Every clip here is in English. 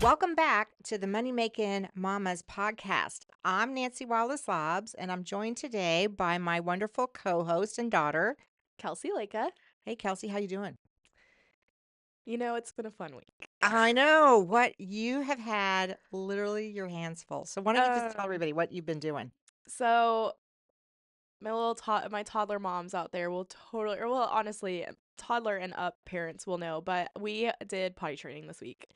Welcome back to the Money Makin Mamas podcast. I'm Nancy Wallace Lobbs, and I'm joined today by my wonderful co-host and daughter, Kelcie Leica. Hey, Kelcie, how you doing? It's been a fun week. I know what you have had literally your hands full. So why don't you just tell Um, everybody what you've been doing? so my toddler moms out there will totally, or well, honestly, toddler and up parents will know, but we did potty training this week.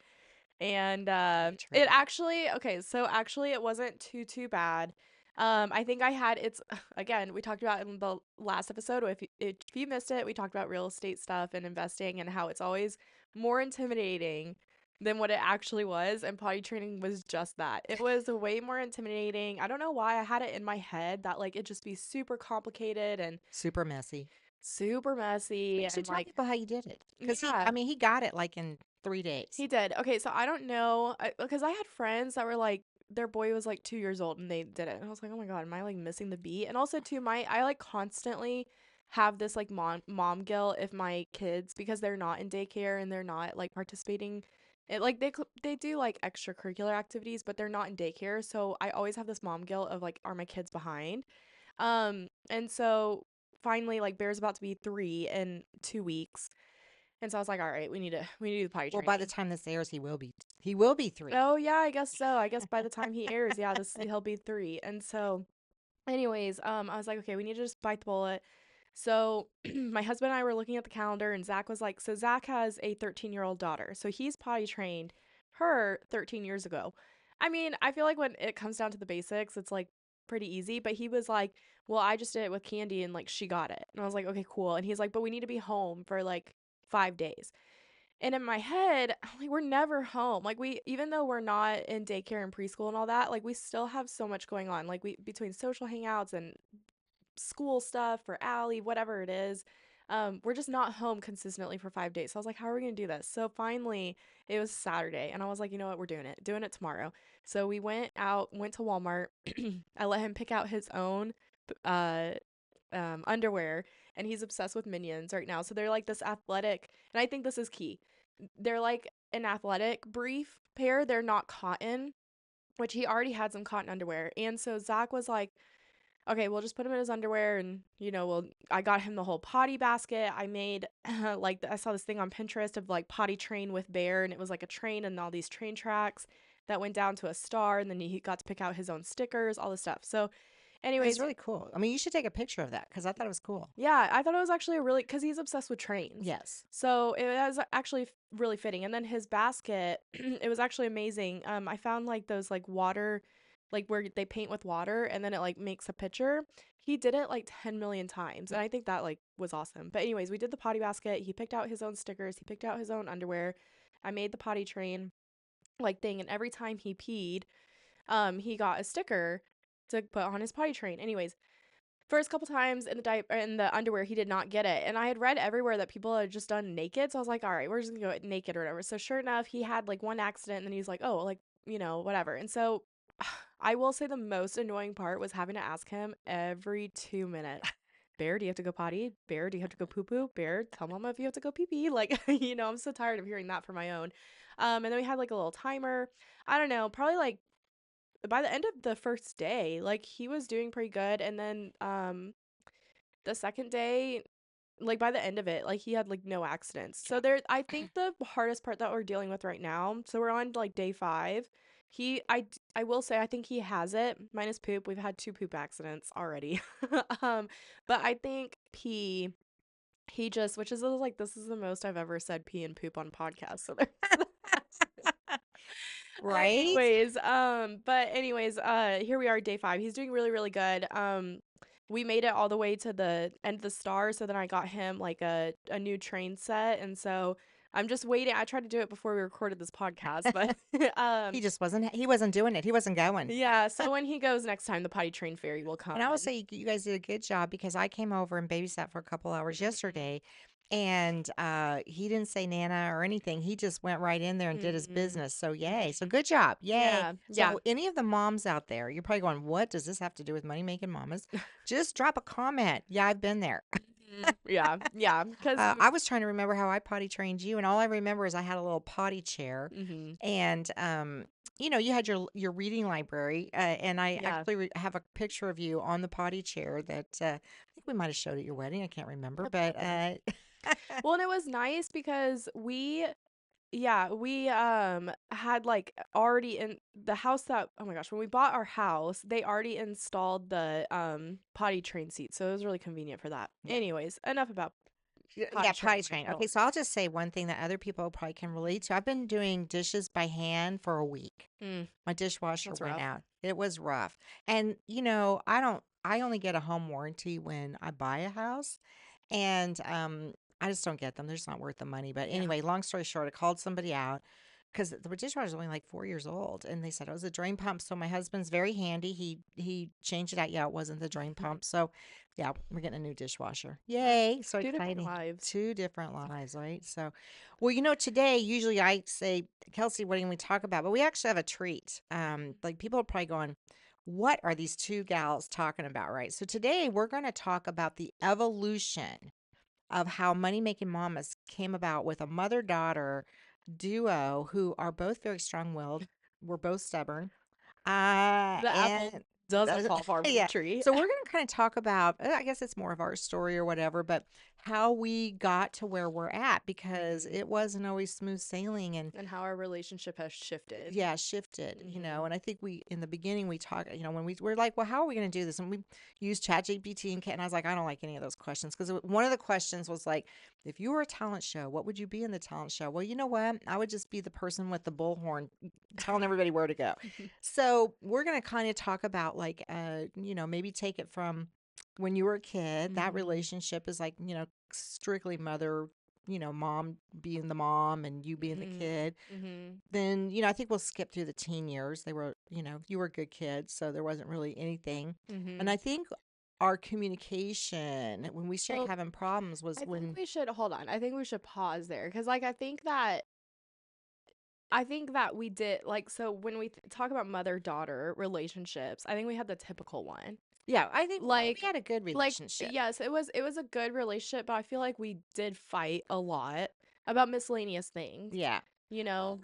And Potty it training. actually, okay, so actually it wasn't too bad. I think I had it's again, we talked about in the last episode. If you missed it, we talked about real estate stuff and investing and how it's always more intimidating than what it actually was. And potty training was just that. It was way more intimidating. I don't know why I had it in my head that like it'd just be super complicated and Super messy. super But messy you should and tell like people how you did it. Because yeah. he got it like in 3 days. He did. Okay, so I don't know because I had friends that were like their boy was like 2 years old and they did it, and I was like, oh my god, am I like missing the beat? And also too, my I like constantly have this like mom guilt if my kids because they're not in daycare and they're not like participating. It like they do like extracurricular activities, but they're not in daycare, so I always have this mom guilt of like, are my kids behind? And so finally, like Bear's about to be 3 in 2 weeks. And so I was like, all right, we need to do the potty Well, by the training. time this airs, he will be 3. Oh yeah, I guess so. I guess by the time he airs, yeah, this he'll be 3. And so anyways, I was like, okay, we need to just bite the bullet. So my husband and I were looking at the calendar and Zach was like, so Zach has a 13-year-old daughter. So he's potty trained her 13 years ago. I mean, I feel like when it comes down to the basics, it's like pretty easy, but he was like, well, I just did it with Candy and like she got it. And I was like, okay, cool. And he's like, but we need to be home for like 5 days. And in my head, I'm like, we're never home. Like we, even though we're not in daycare and preschool and all that, like we still have so much going on. Like we, between social hangouts and school stuff for Allie, whatever it is, we're just not home consistently for 5 days. So I was like, how are we gonna do this? So finally, it was Saturday, and I was like, you know what, we're doing it tomorrow. So we went to Walmart. I let him pick out his own uh underwear, and he's obsessed with Minions right now. So they're like this athletic, and I think this is key. They're like an athletic brief pair. They're not cotton, which he already had some cotton underwear. And so Zach was like, okay, we'll just put him in his underwear, and I got him the whole potty basket. I made like I saw this thing on Pinterest of like potty train with Bear, and it was like a train and all these train tracks that went down to a star, and then he got to pick out his own stickers, all this stuff. So It's anyways, really cool. I mean, you should take a picture of that because I thought it was cool. yeah, I thought it was actually a really, because he's obsessed with trains. Yes. So it was actually really fitting. And then his basket, it was actually amazing. I found like those like water, like where they paint with water and then it like makes a picture. He did it like 10 million times. And I think that like was awesome. But anyways, we did the potty basket. He picked out his own stickers. He picked out his own underwear. I made the potty train like thing. And every time he peed, he got a sticker to put on his potty train. Anyways, first couple times in the diaper in the underwear he did not get it, and I had read everywhere that people had just done naked, so I was like, all right, we're just gonna go naked or whatever. So sure enough, he had like one accident, and then he's like, oh, like, whatever. And so I will say the most annoying part was having to ask him every 2 minutes, Bear, do you have to go potty? Bear, do you have to go poo poo? Bear, tell mama if you have to go pee pee. Like, I'm so tired of hearing that for my own. And then we had like a little timer. I don't know, probably like by the end of the first day, like he was doing pretty good. And then the second day, like by the end of it, like he had like no accidents. So there, I think the hardest part that we're dealing with right now, so we're on like day 5. I will say I think he has it minus poop. We've had 2 poop accidents already. um but I think pee, he just, which is like, this is the most I've ever said pee and poop on podcasts. So there's Right? but anyways, here we are, day 5. He's doing really, really good. We made it all the way to the end of the star, so then I got him like a new train set, and so I'm just waiting. I tried to do it before we recorded this podcast, but He wasn't doing it. He wasn't going. yeah. So when he goes next time, the potty train fairy will come. And I will say you guys did a good job because I came over and babysat for a couple hours yesterday, and he didn't say Nana or anything. He just went right in there and did his Mm-hmm. business. So yay! So good job, yay! Yeah, yeah. So any of the moms out there, you're probably going, "What does this have to do with money making mamas?" Just drop a comment. Yeah, I've been there. Yeah, yeah, because I was trying to remember how I potty trained you, and all I remember is I had a little potty chair, mhm, and you had your reading library, and I yeah. actually have a picture of you on the potty chair that I think we might have showed at your wedding. I can't remember, but Probably. Well, and it was nice because we had like already in the house that oh my gosh, when we bought our house, they already installed the potty train seat. So it was really convenient for that. yeah. Anyways, enough about Yeah, potty potty training train. Okay, myself. so I'll just say one thing that other people probably can relate to. I've been doing dishes by hand for a week. Mm, My dishwasher that's went rough. out. It was rough. And I only get a home warranty when I buy a house. And I just don't get them. They're just not worth the money. But Yeah. anyway, long story short, I called somebody out because the dishwasher is only like 4 years old, and they said it was a drain pump. So my husband's very handy. He changed it out. Yeah, it wasn't the drain pump. So yeah, we're getting a new dishwasher. Wow. Yay! So Two different exciting. lives. Two different lives, right? So, well, today usually I say, Kelsey, what can we talk about? But we actually have a treat. Like people are probably going, what are these two gals talking about, right? So today we're going to talk about the evolution of how Money Making Mamas came about with a mother daughter duo who are both very strong willed. We're both stubborn. The apple And doesn't fall far from the yeah. tree. So we're going to kind of talk about, I guess it's more of our story or whatever, but how we got to where we're at because Mhm. it wasn't always smooth sailing. And And how our relationship has shifted. yeah, shifted, Mhm. and I think in the beginning we talked, when we're like, well, how are we going to do this? And we used ChatGPT and I was like, I don't like any of those questions because one of the questions was like, if you were a talent show, what would you be in the talent show? Well, you know what? I would just be the person with the bullhorn telling everybody where to go. So we're going to kind of talk about like, maybe take it from when you were a kid, that Mhm. relationship is like, strictly mother, mom being the mom and you being the Mhm. kid. Mhm. Then, I think we'll skip through the teen years. They were, you were a good kid, so there wasn't really anything. And I Mhm. think our communication when we started Well, having problems was I think when, we should hold on. I think we should pause there because, like, I think that we did like so when we talk about mother daughter relationships. I think we had the typical one. yeah, I think we Like, had a good like relationship. yes, it was a good relationship, but I feel like we did fight a lot about miscellaneous things. Yeah. You know.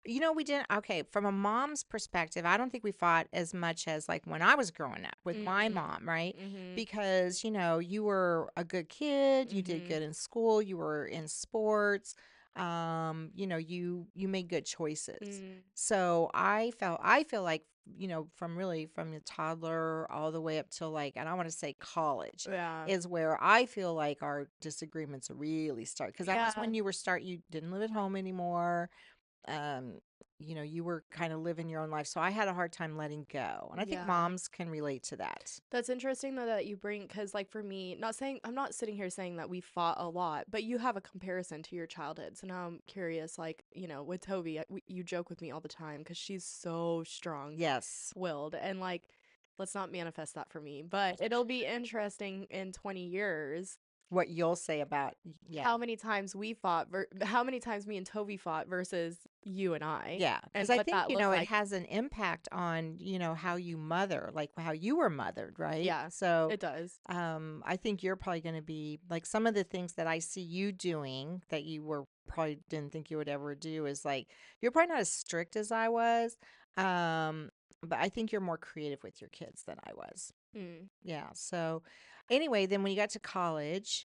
We didn't. Okay, from a mom's perspective, I don't think we fought as much as like when I was growing up with my Mhm. mom, right? Mhm. Because, you were a good kid, you did Mhm. good in school, you were in sports, you made good choices. Mhm. So I feel like, from the toddler all the way up till like, and I want to say college Yeah. is where I feel like our disagreements really start because that was Yeah. when you didn't live at home anymore. um you were kind of living your own life, so I had a hard time letting go, and I think Yeah. moms can relate to that. That's interesting though that you bring because like for me, not saying I'm not sitting here saying that we fought a lot, but you have a comparison to your childhood. So now I'm curious, like with Toby, you joke with me all the time because she's so Yes, strong-willed, and like let's not manifest that for me. But it'll be interesting in 20 years what you'll say about, yeah. how many times how many times me and Toby fought versus you and I, Yeah, because and I what think, that looked it like. has an impact on, how you mother, like how you were mothered, right? Yeah, So, it does. I think you're probably going to be like some of the things that I see you doing that you were probably didn't think you would ever do is like you're probably not as strict as I was, um, but I think you're more creative with your kids than I was. Mm. Yeah. So, anyway, then when you got to college,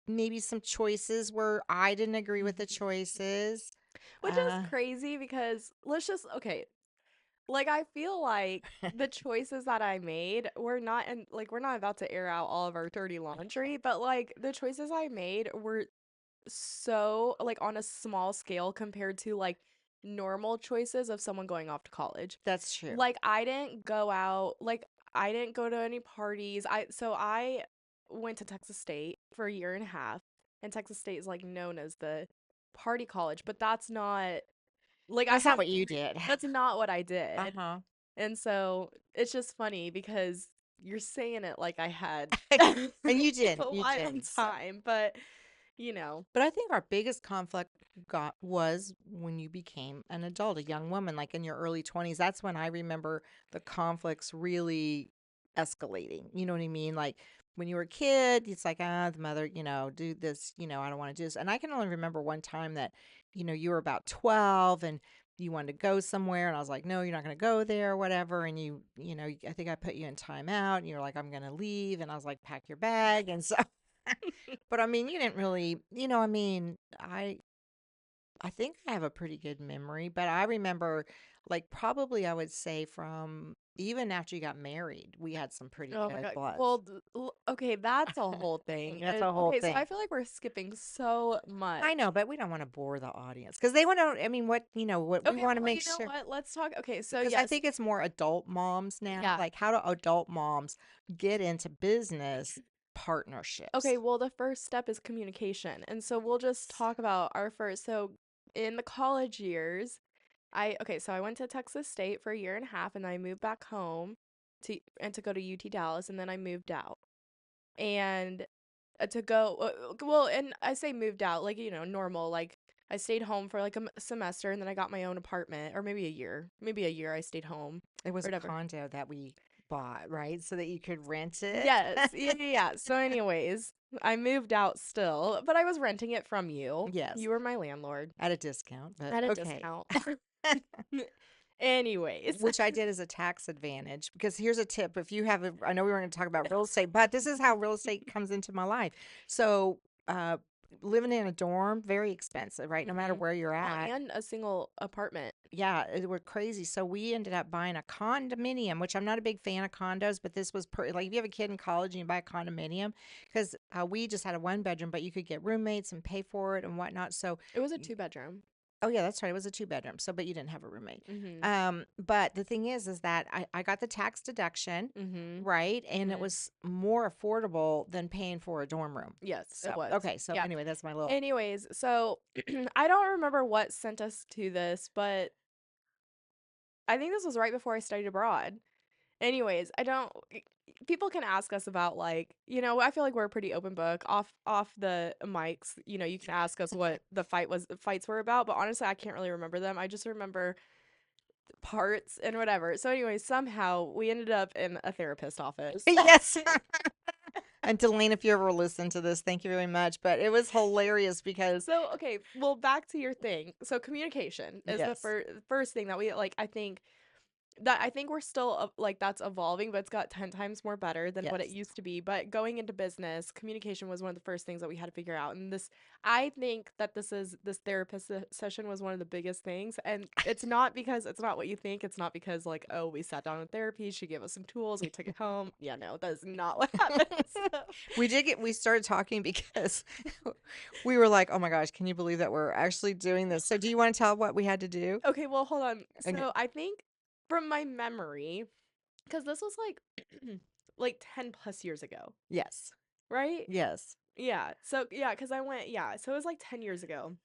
maybe some choices where I didn't agree with the choices. Which is Uh, crazy because okay, like I feel like the choices that I made were not and like we're not about to air out all of our dirty laundry, but like the choices I made were so like on a small scale compared to like normal choices of someone going off to college. that's true. Like I didn't go out, like I didn't go to any parties. I went to Texas State for a year and a half, and Texas State is like known as the party college, but that's not like I That's not had what you did. that's not what I Uh did. huh. And so it's just funny because you're saying it like I had And you a didn't. You wild didn't. So. time, but you know. But I think our biggest conflict got was when you became an adult, a young woman, like in your early 20s. That's when I remember the conflicts really escalating. You know what I mean? Like when you were a kid, it's like, the mother, do this, I don't want to do this. And I can only remember one time that, you were about 12 and you wanted to go somewhere. And I was like, no, you're not going to go there or whatever. And I think I put you in timeout and you were like, I'm going to leave. And I was like, pack your bag. And so, but I mean, you didn't really, I mean, I think I have a pretty good memory, but I remember, like, probably I would say from even after you got married, we had some pretty Oh my good god. bloods. Well, okay, that's a whole thing. That's And a whole okay, so I thing. feel like we're skipping so I know, much. but we don't want to bore the audience because they want to. I mean, what we Okay, want to well, make you know sure, what? Let's talk. Okay, so because I yes. think it's more adult moms now. Yeah. Like, how do adult moms get into business partnerships? Okay, well, the first step is communication. And so we'll just Yes. talk about our first. So in the college years, so I went to Texas State for a year and a half and I moved back home to go to UT Dallas and then I moved out. And to go well, and I say moved out like, normal, like I stayed home for like a semester and then I got my own apartment, or maybe a year. Maybe a year I stayed home It was or a whatever. condo that we bought, right? So that you could rent it. Yes. Yeah, yeah, yeah. So anyways, I moved out still, but I was renting it from you. Yes, You were my landlord at a discount, but at a okay. discount. Anyways. Which I did as a tax advantage because here's a tip. If you have I know we were going to talk about real estate, but this is how real estate comes into my life. So, living in a dorm, very expensive, right? No matter Mhm. where you're Well, at. and a single apartment. Yeah, it were crazy. So we ended up buying a condominium, which I'm not a big fan of condos, but this was like if you have a kid in college and you buy a condominium, because we just had a 1 bedroom, but you could get roommates and pay for it and whatnot. So It was a two-bedroom. oh yeah, that's right. It was a 2 bedroom. So, but you didn't have a roommate. Mhm. But the thing is that I got the tax deduction, Mhm. right? And it Mhm. was more affordable than paying for a dorm room. Yes, So, it was. okay. So Yeah. anyway, that's my little. Anyways, so I don't remember what sent us to this, but I think this was right before I studied abroad. Anyways, I don't people can ask us about, like, I feel like we're a pretty open book off the mics. You can ask us what the fights were about, but honestly, I can't really remember them. I just remember parts and whatever. So anyways, somehow we ended up in a therapist office. Yes. And Delane, if you ever listen to this, thank you very much. But it was hilarious because, So, okay, well, back to your thing. So communication is the yes, first thing that we like. I think we're still like that's evolving, but it's got 10 times more better than what it yes. used to be. But going into business, communication was one of the first things that we had to figure out. And I think that this therapist session was one of the biggest things. And it's not what you think. It's not because, like, oh, we sat down in therapy, she gave us some tools, we took it home. Yeah, no, that is not what happened. So, We started talking because we were like, oh my gosh, can you believe that we're actually doing this? So, do you want to tell what we had to do? okay, well, hold on. Okay. So I think from my memory, because this was like like 10 plus years ago, Yes. right? Yes. Yeah. So yeah, because I went, yeah. So it was like 10 years ago,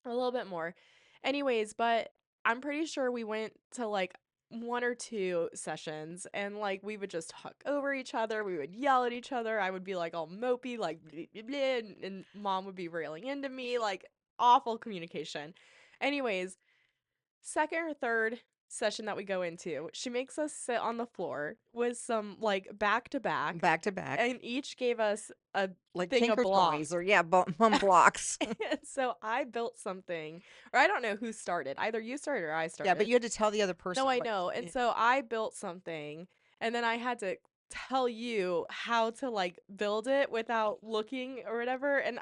a little bit more. Anyways, but I'm pretty sure we went to like one or two sessions and like we would just talk over each other. We would yell at each other. I would be like all mopey, like "Bleh, bleh, bleh," and mom would be railing into me, like awful communication. Anyways, second or third session that we go into, she makes us sit on the floor with some like back to back, Back to back, and each gave us a like thing of Tinker blocks. Toys or, yeah, mum blocks. And so I built something, or I don't know who started. Either you started or I Yeah, but started. you had to tell the other No, person, I like, know. And yeah. so I built something, and then I had to tell you how to like build it without looking or whatever. And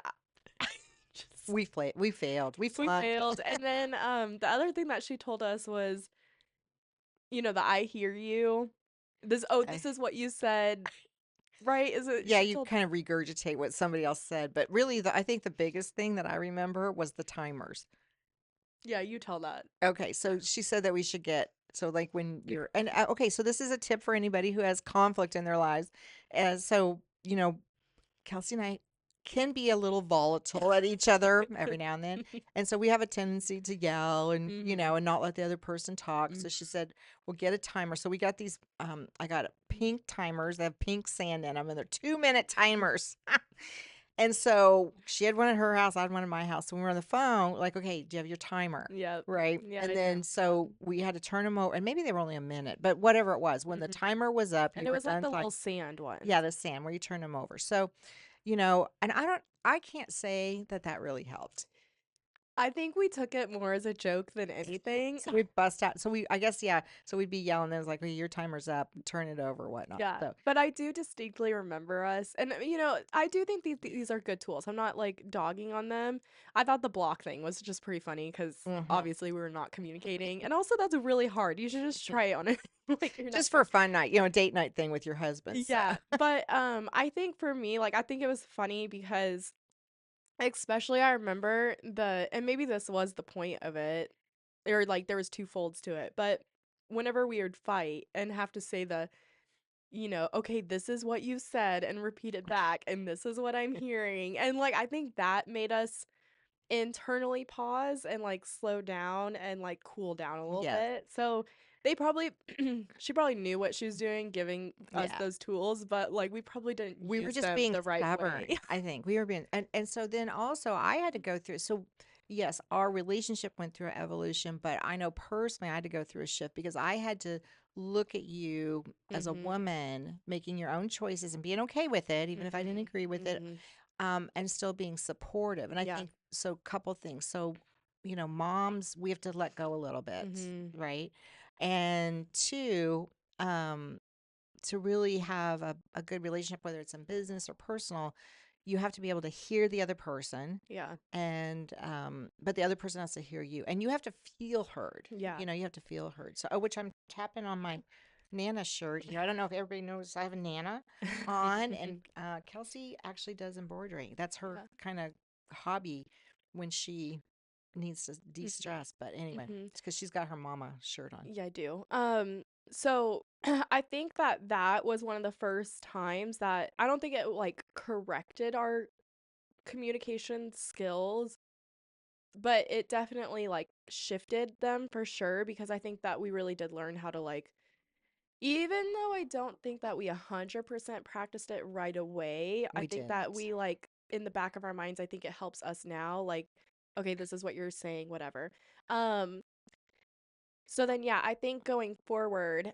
I just We failed. We we flunked. failed. And then the other thing that she told us was, the I hear you. This I, is what you said, right? Is it yeah, she you told kind of regurgitate what somebody else said, but really, I think the biggest thing that I remember was the timers. Yeah, you tell that. Okay, so she said that we should get so like when you're and okay, so this is a tip for anybody who has conflict in their lives. As so, Kelsey and I can be a little volatile at each other every now and then. And so we have a tendency to yell and, Mhm. and not let the other person talk. So she Mhm. said, we'll get a timer. So we got these, I got pink timers that have pink sand in them and they're 2 minute timers. And so she had one at her house, I had one at my house. So when we were on the phone, like, okay, do you have your timer? Yep. Right. Yeah, And I do. then so we had to turn them over, and maybe they were only a minute, but whatever it was, when the Mhm. timer was up, And you it were was like done. the Like, little sand yeah, ones. the sand where you turn them over. So, and I can't say that that really helped. I think we took it more as a joke than anything. So we'd bust out. So I guess, yeah. So we'd be yelling. It was like, well, your timer's up, turn it over, whatnot. Yeah, So, but I do distinctly remember us, and I do think these are good tools. I'm not like dogging on them. I thought the block thing was just pretty funny because mhm. obviously we were not communicating, and also that's really hard. You should just try it on it. Like you're not Just for a fun night, date night thing with your husband. So, Yeah, but I think for me, like I think it was funny because especially I remember and maybe this was the point of it, or like there was two folds to it, but whenever we would fight and have to say okay, this is what you said and repeat it back, and this is what I'm hearing. And like I think that made us internally pause and like slow down and like cool down a little yes. bit. So they probably she probably knew what she was doing giving us Yeah. those tools, but like we probably didn't We were use just them being the right stubborn, way. I think. We were being, and so then also I had to go through, so yes, our relationship went through evolution, but I know personally I had to go through a shift because I had to look at you as a Mhm. woman making your own choices and being okay with it, even if I didn't Mhm. agree with it, Mhm. and still being supportive. And I Yeah. think so, couple things. So, moms, we have to let go a little bit, Mhm. right? And two, um, to really have a good relationship, whether it's in business or personal, you have to be able to hear the other person, Yeah. and but the other person has to hear you, and you have to feel heard. Yeah. You have to feel heard. So, which I'm tapping on my Nana shirt here. I don't know if everybody knows I have a Nana on, and Kelcie actually does embroidery. That's her Yeah. kind of hobby when she needs to Mhm. de-stress. But anyway, Mhm. it's because she's got her mama shirt on. Yeah, I do. So I think that that was one of the first times that I don't think it like corrected our communication skills, but it definitely like shifted them for sure because I think that we really did learn how to like even though I don't think that we 100% practiced it right away, I We think that didn't. we like in the back of our minds, I think it helps us now like okay, this is what you're saying, whatever. Um so then yeah, I think going forward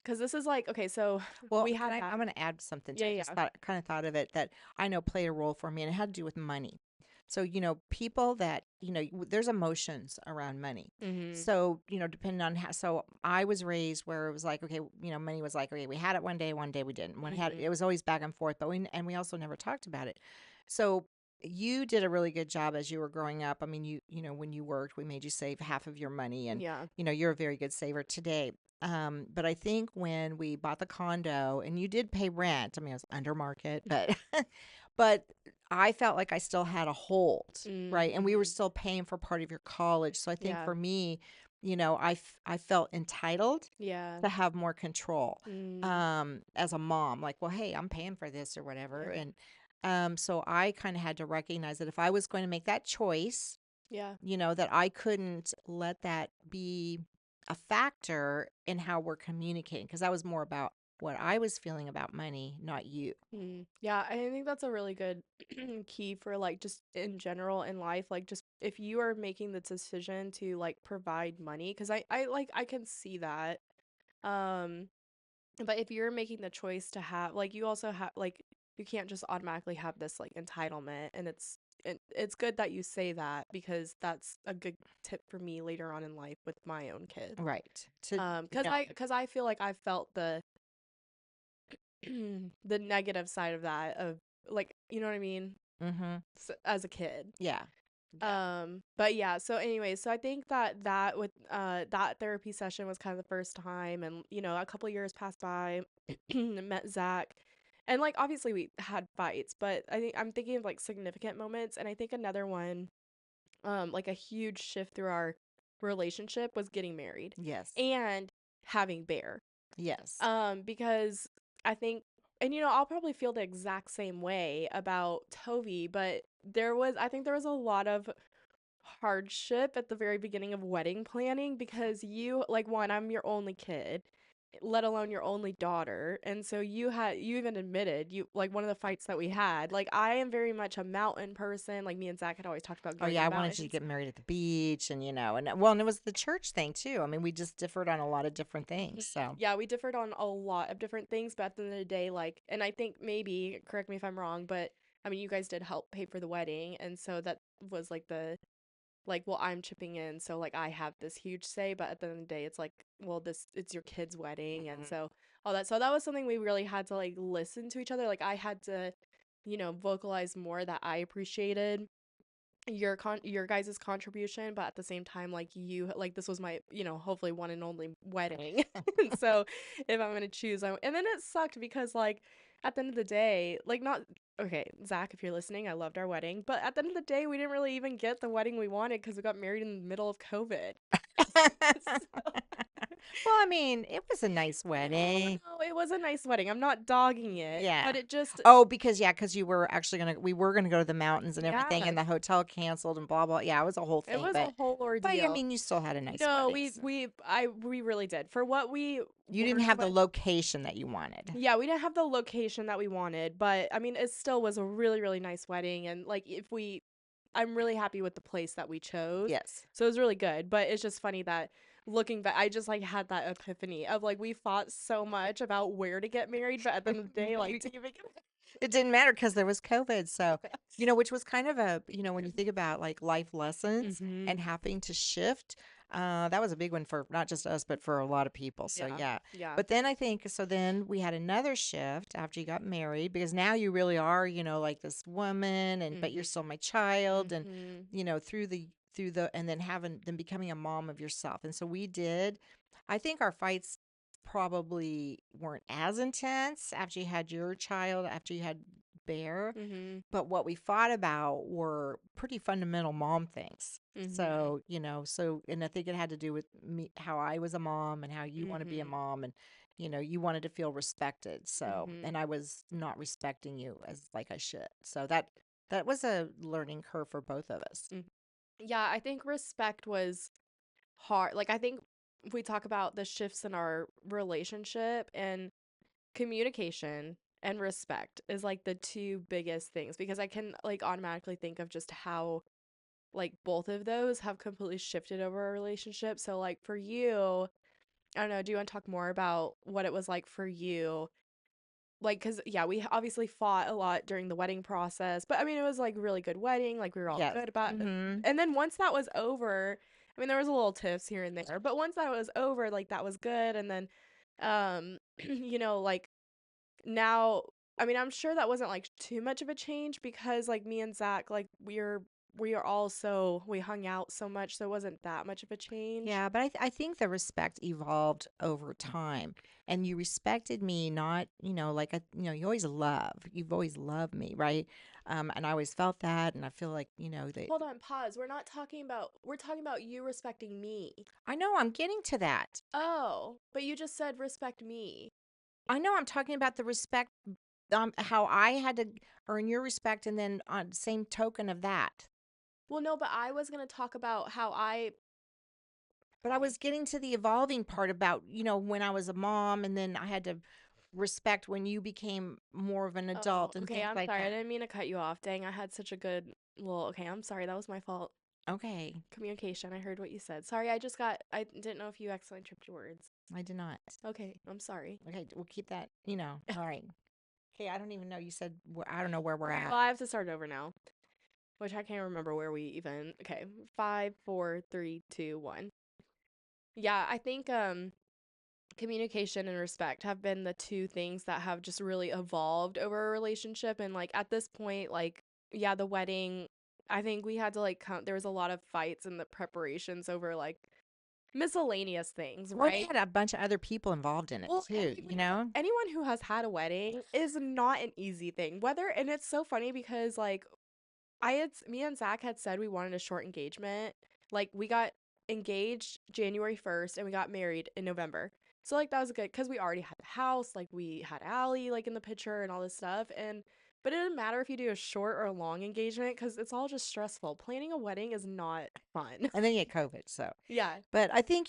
cuz this is like okay, so Well, we had that. I'm gonna add something to Yeah, I yeah. just thought kind of thought of it that I know played a role for me, and it had to do with money. So, people that, there's emotions around money. Mhm. So, depending on how, so I was raised where it was like, okay, money was like, okay, we had it one day we didn't. When Mhm. it was always back and forth, but we also never talked about it. So you did a really good job as you were growing up. I mean, when you worked, we made you save half of your money, and, Yeah. you're a very good saver today. But I think when we bought the condo and you did pay rent, I mean, it was under market, but but I felt like I still had a hold, right? And we were Mhm. still paying for part of your college. So I think Yeah. for me, I felt entitled Yeah. to have more control, Mm. as a mom. Like, well, hey, I'm paying for this or whatever. Yeah. And so I kind of had to recognize that if I was going to make that choice, Yeah. that I couldn't let that be a factor in how we're communicating, because that was more about what I was feeling about money, not you. Mm. Yeah, I think that's a really good key for like just in general in life, like just if you are making the decision to like provide money, because I like I can see that. Um, but if you're making the choice to have like you also have like you can't just automatically have this like entitlement, and it's good that you say that because that's a good tip for me later on in life with my own kids. Right. To Because I feel like I felt the the negative side of that of like you know what I mean mhm. as a kid. Yeah. Yeah. But yeah, so anyway, so I think that that with that therapy session was kind of the first time, and a couple years passed by, met Zach, and like obviously we had fights, but I'm thinking of like significant moments, and I think another one, like a huge shift through our relationship was getting married Yes. and having Bear. Yes. Because I think, and I'll probably feel the exact same way about Toby, but I think there was a lot of hardship at the very beginning of wedding planning because like, one, I'm your only kid. let alone your only daughter. And so you even admitted you like one of the fights that we had. Like I am very much a mountain person. Like me and Zach had always talked about Oh going to yeah, the I wanted you to mountains. get married at the beach, and and well, and it was the church thing too. I mean, we just differed on a lot of different Mhm. things. So Yeah, we differed on a lot of different things, but at the end of the day, like, and I think maybe, correct me if I'm wrong, but I mean, you guys did help pay for the wedding, and so that was like like, well, I'm chipping in, so like I have this huge say, but at the end of the day, it's like, well, it's your kid's wedding, and Mhm. so all that. So that was something we really had to like listen to each other. Like, I had to, vocalize more that I appreciated your guys' contribution, but at the same time, like this was my, hopefully one and only wedding. And so if I'm gonna choose, and then it sucked because like at the end of the day, like not okay, Zach, if you're listening, I loved our wedding, but at the end of the day, we didn't really even get the wedding we wanted because we got married in the middle of COVID. So well, I mean, it was a nice wedding. no, it was a nice wedding. I'm not dogging it, Yeah. but it just Oh, because you were actually we were gonna go to the mountains and everything, and yes, the hotel canceled and blah blah. Yeah, it was a whole it thing, was a whole but I ordeal. mean, you still had a nice No, wedding. So we really did. For what we you didn't were have the what location that you wanted. yeah, we didn't have the location that we wanted, but I mean, it still was a really, really nice wedding. And like, I'm really happy with the place that we chose. Yes. So it was really good. But it's just funny that looking back, I just like had that epiphany of like, we fought so much about where to get married, but at the end of the day, like, to even It didn't matter because there was COVID. So, get which was kind of when you think about like life lessons Mm-hmm. and having to shift, that was a big one for not just us, but for a lot of people. So, Yeah. yeah. Yeah. But then I think, so then we had another shift after you got married because now you really are, like this woman, but you're still Mm-hmm. my child. And, Mm-hmm. and then then becoming a mom of yourself. And so we did, I think our fights probably weren't as intense after you had your child, after you had Bear. Mm-hmm. But what we fought about were pretty fundamental mom things. Mm-hmm. So, and I think it had to do with me, how I was a mom and how you want to be a Mm-hmm. mom. And, you wanted to feel respected. So, Mm-hmm. and I was not respecting you as like I should. So that was a learning curve for both of us. Mm-hmm. Yeah, I think respect was hard. Like, I think we talk about the shifts in our relationship, and communication and respect is like the two biggest things, because I can like automatically think of just how like both of those have completely shifted over our relationship. So like for you, I don't know, do you want to talk more about what it was like for you? Like, cause yeah, we obviously fought a lot during the wedding process, but I mean, it was like really good wedding. Like we were all Yes. good about it. Mm-hmm. And then once that was over, I mean, there was a little tiffs here and there, but once that was over, like that was good. And then, like now, I mean, I'm sure that wasn't like too much of a change because like me and Zach, like we are all so we hung out so much, so it wasn't that much of a change. Yeah, but I think the respect evolved over time, and you respected me not, like you've always loved me, right? And I always felt that, and I feel like, that Hold on, pause. We're talking about you respecting me. I know I'm getting to that. Oh, but you just said respect me. I know I'm talking about the respect, how I had to earn your respect, and then on same token of that. Well, no, but I was gonna talk about how I. But I was getting to the evolving part about, when I was a mom, and then I had to respect when you became more of an Oh, adult and okay. things I'm like sorry. I that. didn't mean to cut you off. Dang, I had such a good. Well, okay. I'm sorry. That was my fault. Okay, Communication. I heard what you said. Sorry. I just got. I didn't know if you accidentally tripped your words. I did not. Okay. I'm sorry. Okay, we'll keep that, all right. Okay, I don't even know. You said, I don't know where we're Okay. at. Well, I have to start over now, which I can't remember where we even. Okay. Five, four, three, two, one. Yeah. I think communication and respect have been the two things that have just really evolved over a relationship. And like at this point, like, yeah, the wedding, I think we had to like count, there was a lot of fights in the preparations over like miscellaneous things, Well, you right? had a bunch of other people involved in it Well, too, anyone who has had a wedding is not an easy thing. Whether, and it's so funny because like me and Zach had said we wanted a short engagement. Like we got engaged January 1st and we got married in November. So like that was good because we already had the house, like we had Allie like in the picture and all this stuff. But it doesn't matter if you do a short or a long engagement because it's all just stressful. Planning a wedding is not fun. And then you get COVID. So, Yeah. but I think,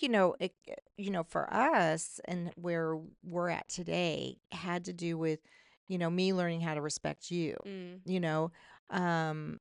for us and where we're at today had to do with, me learning how to respect you, Mm. you know. Um,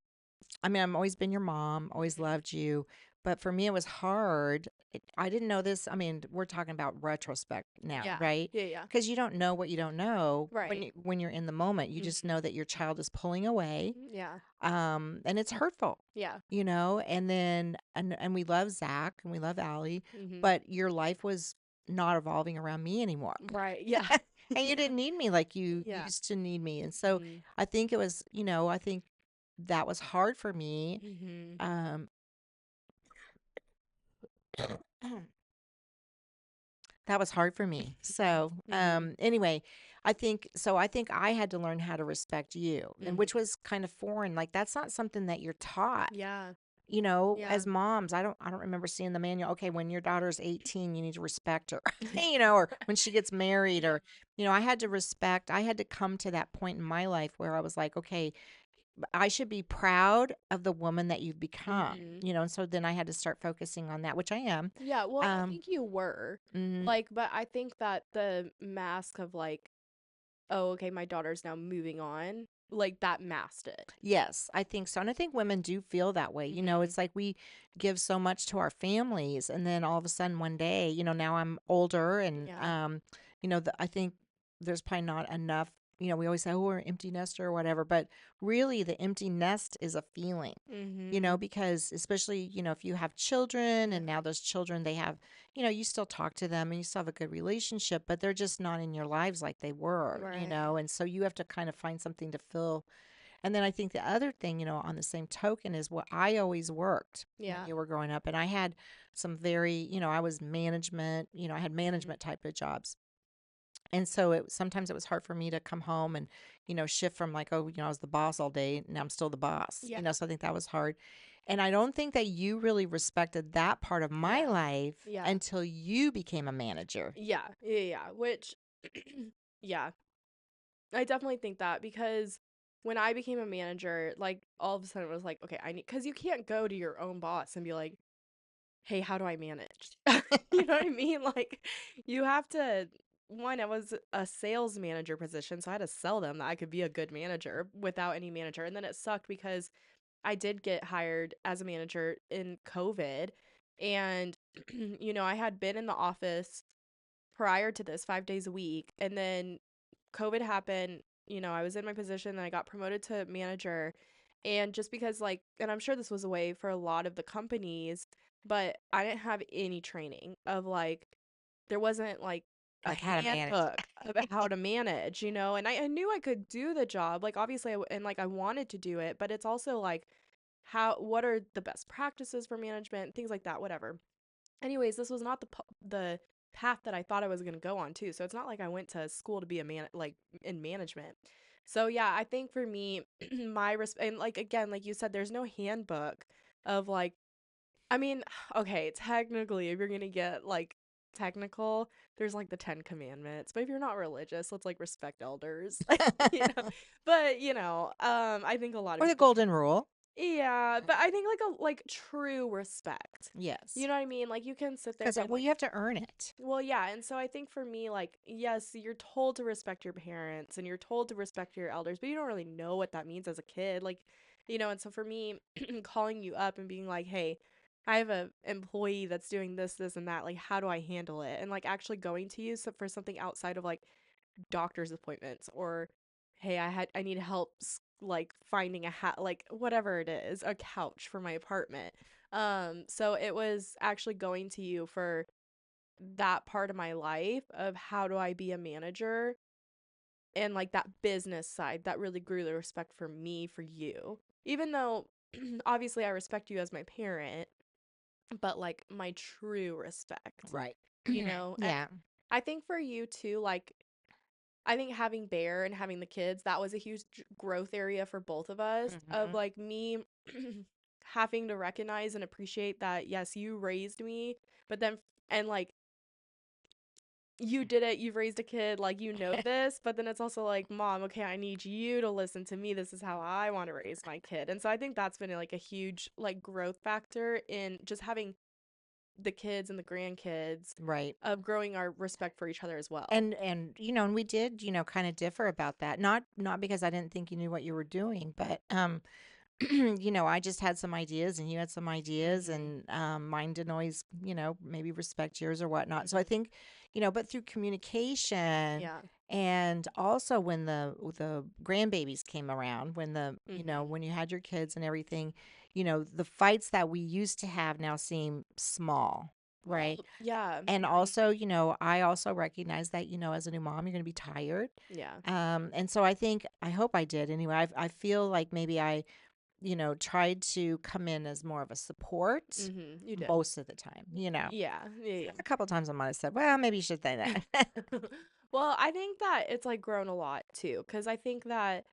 I mean, I've always been your mom, always Mhm. loved you, but for me, it was hard. I didn't know this. I mean, we're talking about retrospect now, Yeah. right? Yeah. Yeah. Because you don't know what you don't know Right. when you're in the moment. You just know Mhm. that your child is pulling away, Yeah. and it's hurtful, Yeah. And then and we love Zach and we love Allie, Mhm. but your life was not evolving around me anymore. Right. Yeah. And you Yeah. didn't need me like you Yeah. used to need me. And so Mhm. I think it was, I think that was hard for me. Mhm. Um, that was hard for me. So, Mhm. anyway, I think I had to learn how to respect you, and which Mhm. was kind of foreign. Like that's not something that you're taught. Yeah. As Yeah. moms, I don't remember seeing the manual. Okay, when your daughter's 18, you need to respect her. Or when she gets married, Yeah. or I had to come to that point in my life where I was like, okay, I should be proud of the woman that you've become. Mhm. And so then I had to start focusing on that, which I am. Yeah, well, I Um, think you were. mhm. Like, but I think that the mask of like, oh, okay, my daughter's now moving on, like that masked it. Yes, I think so. And I think women do feel that way. Mhm. It's like we give so much to our families, and then all of a sudden one day, now I'm older, and Yeah. I think there's probably not enough. We always say, "Oh, we're an empty nester" or whatever, but really, the empty nest is a feeling. Mhm. Because especially, if you have children, and Yeah. now those children, they have, you still talk to them and you still have a good relationship, but they're just not in your lives like they were, Right. and so you have to kind of find something to fill. And then I think the other thing, on the same token, is what I always worked when Yeah. you were growing up. And I had some very, I was management, I had Mhm. management type of jobs. And so sometimes it was hard for me to come home and, shift from like, oh, I was the boss all day. Now I'm still the boss, Yeah. so I think that was hard. And I don't think that you really respected that part of my Yeah. life Yeah. until you became a manager. Yeah. Yeah. Yeah. Which, yeah, I definitely think that because when I became a manager, like all of a sudden it was like, okay, I need, because you can't go to your own boss and be like, hey, how do I manage? You know what I mean? Like, you have to. One, it was a sales manager position, so I had to sell them that I could be a good manager without any manager. And then it sucked because I did get hired as a manager in COVID. And, I had been in the office prior to this 5 days a week. And then COVID happened. I was in my position, then I got promoted to manager. And just because, like, and I'm sure this was a way for a lot of the companies, but I didn't have any training of like, there wasn't like a Like how to manage. handbook of how to manage, and I knew I could do the job. Like, obviously, and like, I wanted to do it, but it's also like, what are the best practices for management, things like that, whatever. Anyways, this was not the path that I thought I was going to go on too. So it's not like I went to school to be a man like in management. So yeah, I think for me and like again, like you said, there's no handbook of like, I mean, okay, technically if you're going to get like technical, there's like the 10 commandments. But if you're not religious, let's like respect elders. you know. But, I think a lot of Or the people. golden rule. Yeah, but I think like a like true respect. You Yes. know what I mean? Like you can sit there Because, and well, like, you have to earn it. well, yeah, and so I think for me, like, yes, you're told to respect your parents and you're told to respect your elders, but you don't really know what that means as a kid. Like, and so for me, calling you up and being like, hey, I have a employee that's doing this, this, and that. Like, how do I handle it? And like actually going to you for something outside of like doctor's appointments or hey, I need help like finding a hat, like whatever it is, a couch for my apartment. So it was actually going to you for that part of my life of how do I be a manager and like that business side that really grew the respect for me for you. Even though obviously I respect you as my parent, but like my true respect, Right. and Yeah. I think for you too, like I think having Bear and having the kids, that was a huge growth area for both of us of Hmm. like me having to recognize and appreciate that yes, you raised me, but then and like you did it, you've raised a kid, like, you know this, but then it's also like, mom, okay, I need you to listen to me. This is how I want to raise my kid. And so I think that's been like a huge like growth factor in just having the kids and the grandkids Right. of growing our respect for each other as well. And and we did, kind of differ about that. Not because I didn't think you knew what you were doing, but I just had some ideas and you had some ideas Mhm. and mine didn't always, maybe respect yours or whatnot. So I Mhm. think, but through communication Yeah. and also when the grandbabies came around, when Mhm. when you had your kids and everything, the fights that we used to have now seem small, right? Yeah. And Mhm. also, I also recognize that, as a new mom, you're going to be tired. Yeah. And so I hope I did anyway. I feel like maybe I tried to come in as more of a support Mhm. You did. most of the time, Yeah. Yeah. A couple times I might have said, well, maybe you should say Yeah. that. Well, I think that it's like grown a lot too, because I think that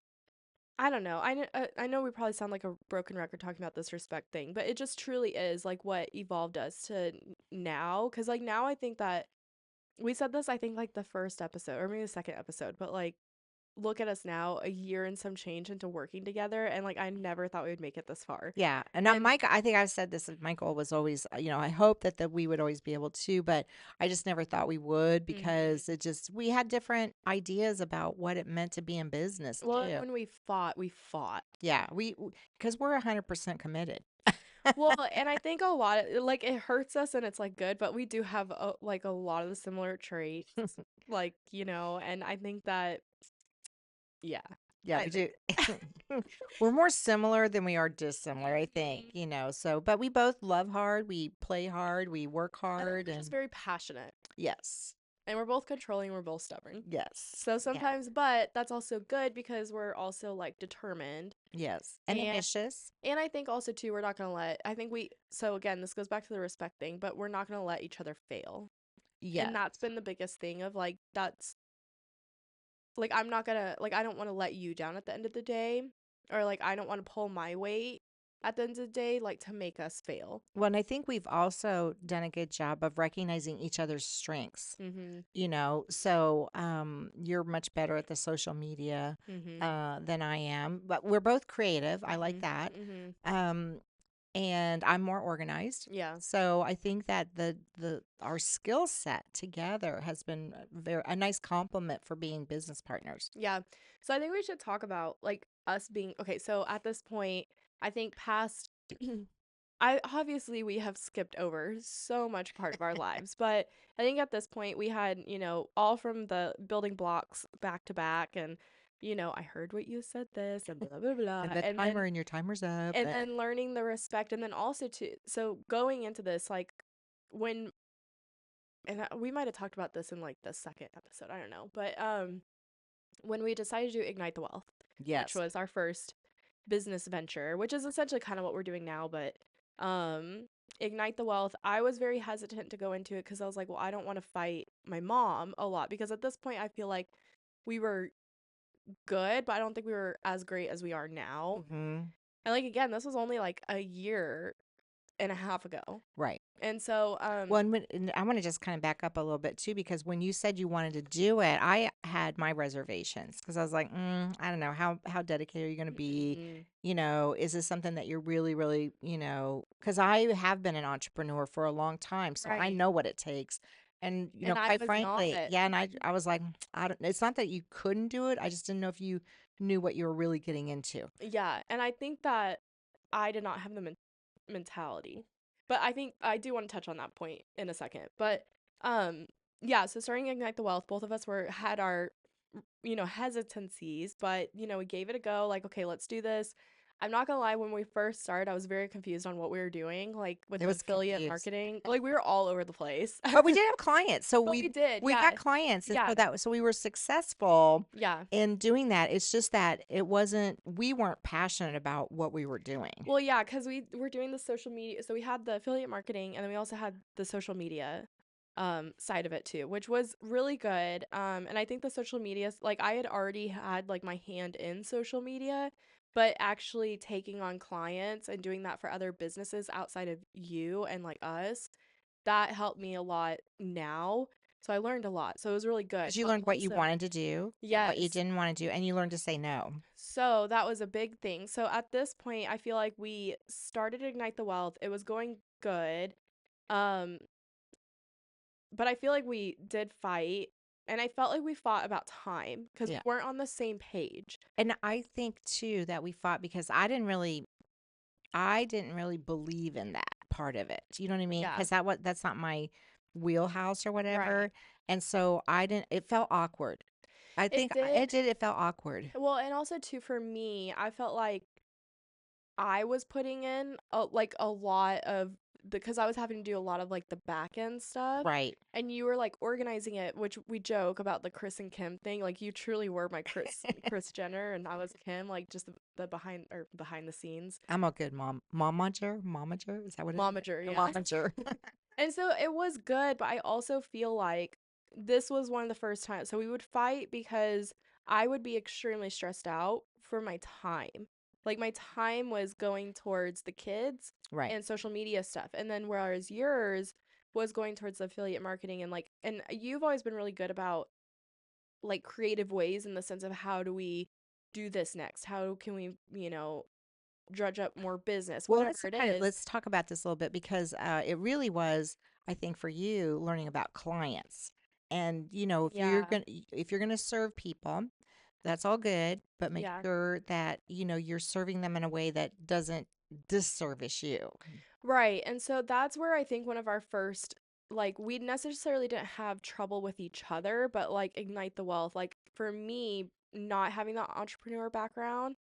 I don't know. I know we probably sound like a broken record talking about this respect thing, but it just truly is like what evolved us to now. Because like now, I think that we said this. I think like the first episode or maybe the second episode, but like look at us now, a year and some change into working together, and like I never thought we would make it this far. Yeah. And And Mike, I think I've said this, my goal was always, I hope that we would always be able to, but I just never thought we would mhm. because we had different ideas about what it meant to be in business Well, and too. when we fought, we fought. Yeah. Because we're 100% committed. Well, and I think a lot of like it hurts us and it's like good, but we do have like a lot of the similar traits, like, and I think that yeah, Yeah, I we think do. We're more similar than we are dissimilar, I think, mhm. so, but we both love hard, we play hard, we work I think hard, we're just and very passionate yes, and we're both controlling, we're both stubborn. yes, So yeah, sometimes, but that's also good because we're also like determined yes, and and ambitious. I think also too we're not going to let I think we so again, this goes back to the respect thing, but we're not going to let each other fail. And Yes. that's been the biggest thing of like that's like I'm not gonna like I don't want to let you down at the end of the day or like I don't want to pull my weight at the end of the day like to make us fail. Well, and I think we've also done a good job of recognizing each other's strengths, Mhm. so you're much better at the social media Mhm. than I am, but we're both creative. I like Mhm. that. Mhm. Um, and I'm more organized. Yeah. So I think that the our skill set together has been a nice compliment for being business partners. Yeah. So I think we should talk about like us being okay, so at this point I think past I obviously we have skipped over so much part of our lives, but I think at this point we had, all from the building blocks back to back and I heard what you said this and blah blah blah And the timer and your timer's up. and then learning the respect and then also to so going into this like when we might have talked about this in like the second episode, I don't know, but when we decided to ignite the wealth, which Yes. was our first business venture, which is essentially kind of what we're doing now, but ignite the wealth, I was very hesitant to go into it because I was like, well, I don't want to fight my mom a lot because at this point I feel like we were good, but I don't think we were as great as we are now. Hmm. And like again, this was only like a year and a half ago. Right. And so Well, and I want to just kind of back up a little bit too, because when you said you wanted to do it, I had my reservations because I was like, I don't know how dedicated are you going to be? mhm, Is this something that you're really, really, because I have been an entrepreneur for a long time, so I right. know what it takes. And And I quite was not. frankly, yeah, and I was like, I don't. It's not that you couldn't do it. I just didn't know if you knew what you were really getting into. Yeah, and I think that I did not have the mentality. But I think I do want to touch on that point in a second. But um yeah, so starting Ignite the Wealth, both of us were had our hesitancies, but we gave it a go like okay, let's do this. I'm not going to lie, when we first started, I was very confused on what we were doing like with It the was affiliate confused. marketing. Like we were all over the place. But we did have clients, so But we did. we Yeah. got clients, and Yeah. so we were successful Yeah. in doing that. It's just that we weren't passionate about what we were doing. Well, yeah, because we were doing the social media. So we had the affiliate marketing and then we also had the social media side of it too, which was really good. And I think the social media, like I had already had like my hand in social media, but actually taking on clients and doing that for other businesses outside of you and like us, that helped me a lot now. So I learned a lot. So it was really good. Because you But learned what you also, wanted to do and what you yes. didn't want to do, and you learned to say no. So that was a big thing. So at this point, I feel like we started Ignite the Wealth. It was going good. Um, but I feel like we did fight, and I felt like we fought about time because we Yeah. weren't on the same page. And I think too that we fought because I didn't really believe in that part of it. You know what I mean? Yeah. Because that's not my wheelhouse or Right. whatever. And so I didn't. It felt awkward. I It think did. it did. It felt awkward. Well, and also too for me, I felt like I was putting in a lot of because I was having to do a lot of like the back end stuff. Right. And you were like organizing it, which we joke about the Chris and Kim thing. Like you truly were my Chris Jenner, and I was Kim, like just the behind the scenes I'm a good mom. Momager. Momager. Is that what it is? momager, A yeah. momager. And so it was good, but I also feel like this was one of the first times. So we would fight because I would be extremely stressed out for my time. Like my time was going towards the kids Right. and social media stuff. And then whereas yours was going towards affiliate marketing and you've always been really good about like creative ways in the sense of how do we do this next? How can we, drudge up more business, Well, whatever it is. let's talk about this a little bit because it really was, I think, for you learning about clients. And Yeah. if you're gonna serve people, that's all good, but make Yeah. sure that you're serving them in a way that doesn't disservice you. Right. And so that's where I think one of our first, like, we necessarily didn't have trouble with each other, but like Ignite the Wealth, like, for me, not having that entrepreneur background,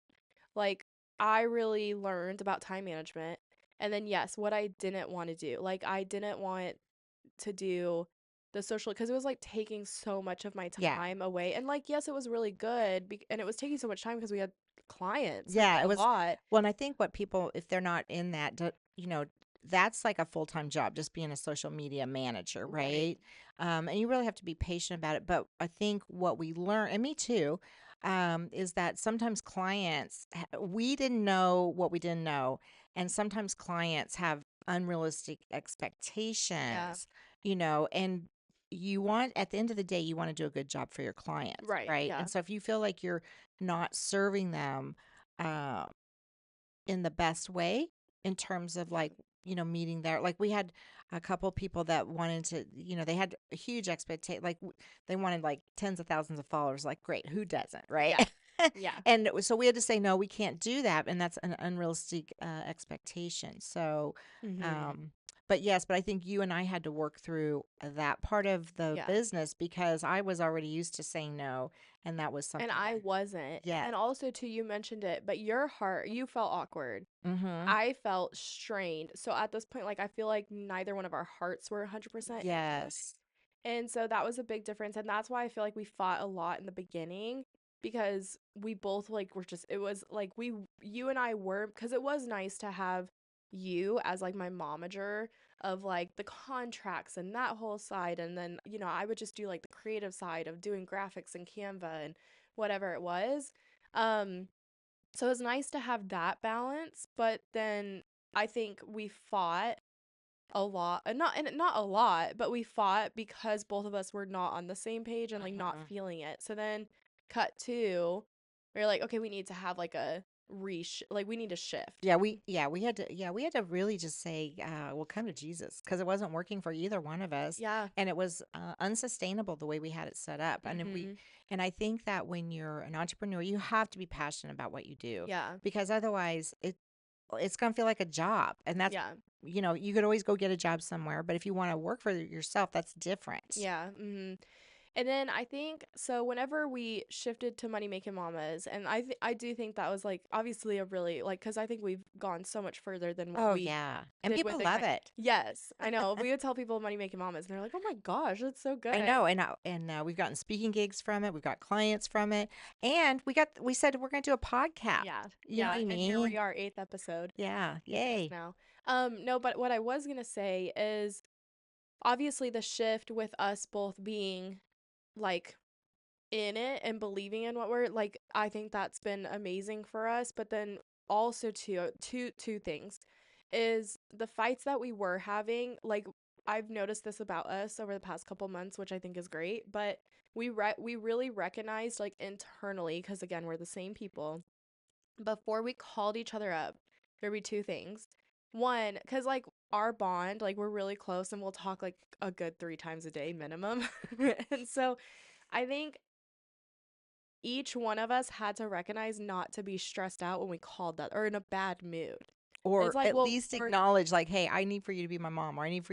like, I really learned about time management. And then, yes, what I didn't want to do, like, I didn't want to do the social because it was like taking so much of my Yeah. time away. And, like, yes, it was really good. And it was taking so much time because we had clients, like, Yeah, it a was. lot. Well, and I think what people, if they're not in that, that's like a full-time job, just being a social media manager, Right. right? And you really have to be patient about it. But I think what we learn, and me too, is that sometimes we didn't know what we didn't know, and sometimes clients have unrealistic Yeah. expectations, and at the end of the day, you want to do a good job for your clients, Right. right? Yeah. And so if you feel like you're not serving them uh, in the best way in terms of like meeting their like we had a couple people that wanted to they had a huge expectation like they wanted like tens of thousands of followers, like great, who doesn't, right? Yeah. Yeah. And so we had to say no, we can't do that, and that's an unrealistic expectation. So Mhm. um but yes, but I think you and I had to work through that part of the Yeah. business because I was already used to saying no, and that was And something I that wasn't. yes. And also too, you mentioned it, but your heart, you felt awkward. Mhm. I felt strained. So at this point, like I feel like neither one of our hearts were 100% into it. Yes. And so that was a big difference. And that's why I feel like we fought a lot in the beginning because we both like were just, it was like you and I were, because it was nice to have you as like my momager of like the contracts and that whole side. And then, I would just do like the creative side of doing graphics and Canva and whatever it was. Um, so it was nice to have that balance. But then I think we fought a lot, and not a lot, but we fought because both of us were not on the same page and like not Mhm. feeling it. So then cut to we're like, okay, we need to have like a like we need to shift. We had to really just say, "Well, come to Jesus," because it wasn't working for either one of us, Yeah. and it was unsustainable the way we had it set up. Mhm. And I think that when you're an entrepreneur, you have to be passionate about what you do, Yeah. because otherwise it's gonna feel like a job, and that's Yeah. you could always go get a job somewhere, but if you want to work for yourself, that's different. Yeah. Mhm. And then I think so whenever we shifted to Money Making Mamas, and I do think that was like obviously a really like because I think we've gone so much further than what Oh we yeah, and did people with love Ignite. it. Yes, I know. We would tell people Money Making Mamas, and they're like, "Oh my gosh, that's so I good." know, and we've gotten speaking gigs from it. We've got clients from it, and we said we're going to do a podcast. Yeah. You know what Yeah, I and here we mean? are, 8th episode. Yeah, Yes, yay. now. No, but what I was gonna say is obviously the shift with us both being like in it and believing in what we're like, I think that's been amazing for us. But then also two things is the fights that we were having, like I've noticed this about us over the past couple months, which I think is great, but we really recognized like internally, because again, we're the same people. Before we called each other up, there'd be two things. One, because like our bond, like we're really close and we'll talk like a good 3 times a day minimum. And so I think each one of us had to recognize not to be stressed out when we called that or in a bad mood. It's Or like, at well, least for acknowledge, like, hey, I need for you to be my mom, or I need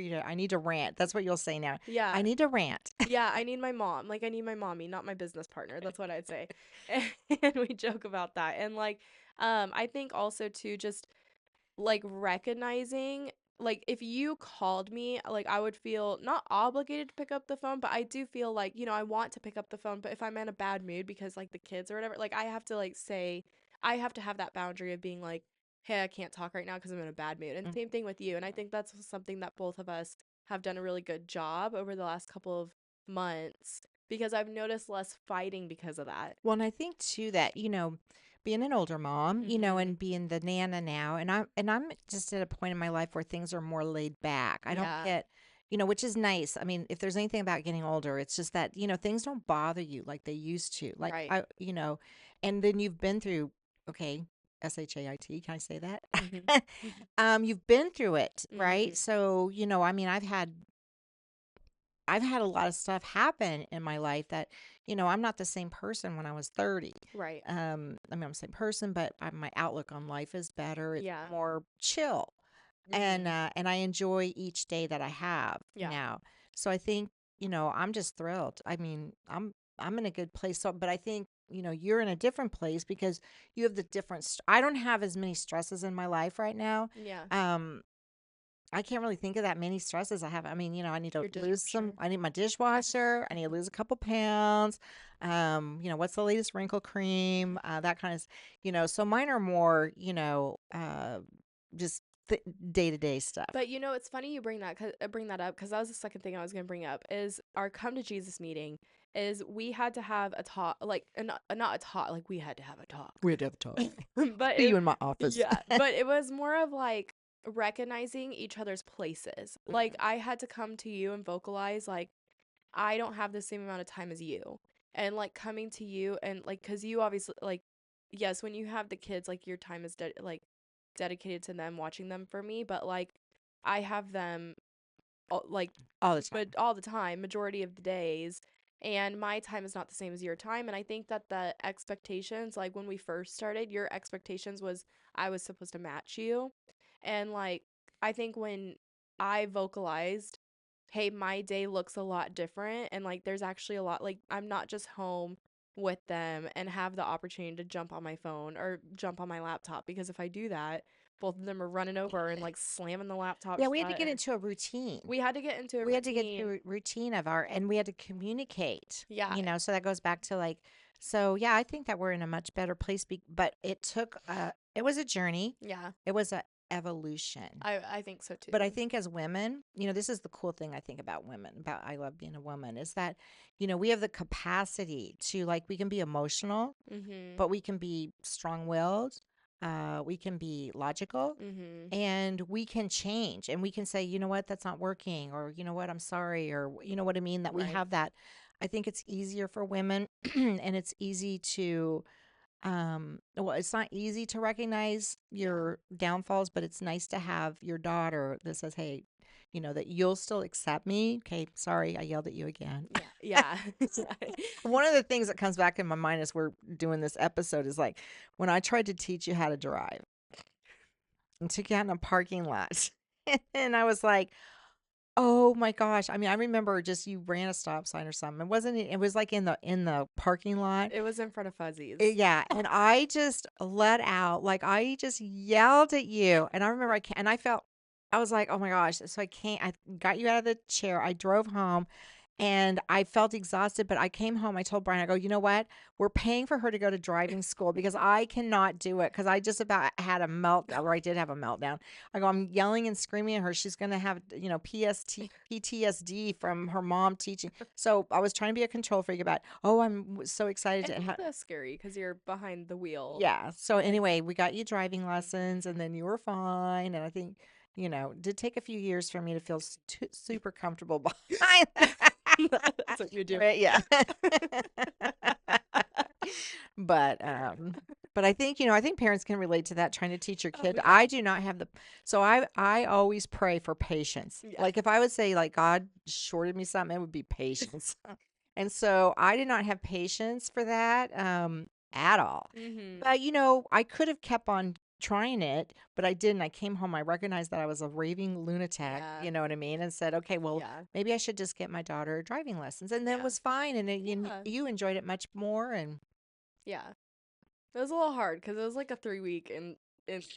to rant. That's what you'll say now. yeah, I need to rant. yeah, I need my mom. Like I need my mommy, not my business partner. That's what I'd say. And we joke about that. And like I think also too just like recognizing like if you called me like I would feel not obligated to pick up the phone, but I do feel like I want to pick up the phone, but if I'm in a bad mood because like the kids or whatever, like I have to like say I have to have that boundary of being like, hey, I can't talk right now because I'm in a bad mood. And Mm. same thing with you, and I think that's something that both of us have done a really good job over the last couple of months because I've noticed less fighting because of that. Well, and I think too that, being an older mom, Mhm. and being the nana now, and I'm just at a point in my life where things are more laid back. I don't Yeah. get, which is nice. I mean, if there's anything about getting older, it's just that, things don't bother you like they used to. Like Right. and then you've been through, okay, SHAIT, can I say that? Mhm. You've been through it, right? Mhm. So, I mean, I've had a lot of stuff happen in my life that, I'm not the same person when I was 30. Right. I mean, I'm the same person, but my outlook on life is better. It's Yeah. more chill. And Mhm. and I enjoy each day that I have Yeah. now. So I think, I'm just thrilled. I mean, I'm in a good place. So, but I think, you're in a different place because you have the different I don't have as many stresses in my life right now. Yeah. Um I can't really think of that many stresses I have. I mean, I need to Your lose some, dishwasher. I need my dishwasher. I need to lose a couple pounds. What's the latest wrinkle cream? That kind of, so mine are more, just day to day stuff. But it's funny you bring that up because that was the second thing I was gonna bring up is our come to Jesus meeting is we had to have a talk like not a talk like we had to have a talk, We had to have a talk. but See you in my office. yeah, but it was more of like recognizing each other's places. Like Mhm. I had to come to you and vocalize like I don't have the same amount of time as you. And like coming to you and like cuz you obviously like yes, when you have the kids like your time is like dedicated to them watching them for me, but like I have them like All the time. but all the time, majority of the days, and my time is not the same as your time, and I think that the expectations like when we first started, your expectations was I was supposed to match you. And like I think when I vocalized, hey, my day looks a lot different and like there's actually a lot like I'm not just home with them and have the opportunity to jump on my phone or jump on my laptop because if I do that, both of them are running over and like slamming the laptop Yeah, we had to shut get or into a routine. we had to get into a We had to get routine. to a routine of our, and we had to communicate, Yeah. so that goes back to like, so yeah, I think that we're in a much better place, but it was a journey. Yeah. It was a evolution. I think so But I too. think as women, this is the cool thing I think about women, about I love being a woman, is that, we have the capacity to like, we can be emotional, Mhm. but we can be strong willed. We can be logical, Mhm. and we can change, and we can say, you know what, that's not working, or you know what, I'm sorry, or you know what I mean, that we Right. have that. I think it's easier for women and it's easy to well, it's not easy to recognize Yeah. your downfalls, but it's nice to have your daughter that says, hey, that you'll still accept me. Okay, sorry, I yelled at you again. Yeah. Yeah. One of the things that comes back in my mind as we're doing this episode is like when I tried to teach you how to drive and took you out in a parking lot. And I was like, oh my gosh. I mean, I remember just you ran a stop sign or something. It wasn't, it was like in the parking lot. It was in front of Fuzzies. Yeah, and I just let out, like, I just yelled at you, and I remember I can't, and I was like, "Oh my gosh," so I got you out of the chair, I drove home, and I felt exhausted, but I came home, I told Brian, I go, "You know what? We're paying for her to go to driving school because I cannot do it because I just about had a meltdown, or I did have a meltdown." I go, "I'm yelling and screaming at her. She's gonna have, PTSD from her mom teaching." So I was trying to be a control freak about, oh, so excited And to it is scary because you're behind the wheel. yeah. So Like, anyway, we got you driving lessons and then you were fine. And I think, did take a few years for me to feel super comfortable behind that. That's what you do. Right, yeah. But but I think parents can relate to that trying to teach your Oh kid. yeah. I do not have the so I always pray for patience. Yeah. Like if I would say like God shorted me something, it would be patience. And so I did not have patience for that at all. Mhm. But I could have kept on trying it, but I didn't. I came home, I recognized that I was a raving lunatic, Yeah. you know what I mean? And said, "Okay, well, Yeah. maybe I should just get my daughter driving lessons." And then it Yeah. was fine and Yeah. you enjoyed it much more and Yeah. It was a little hard because it was like a 3 week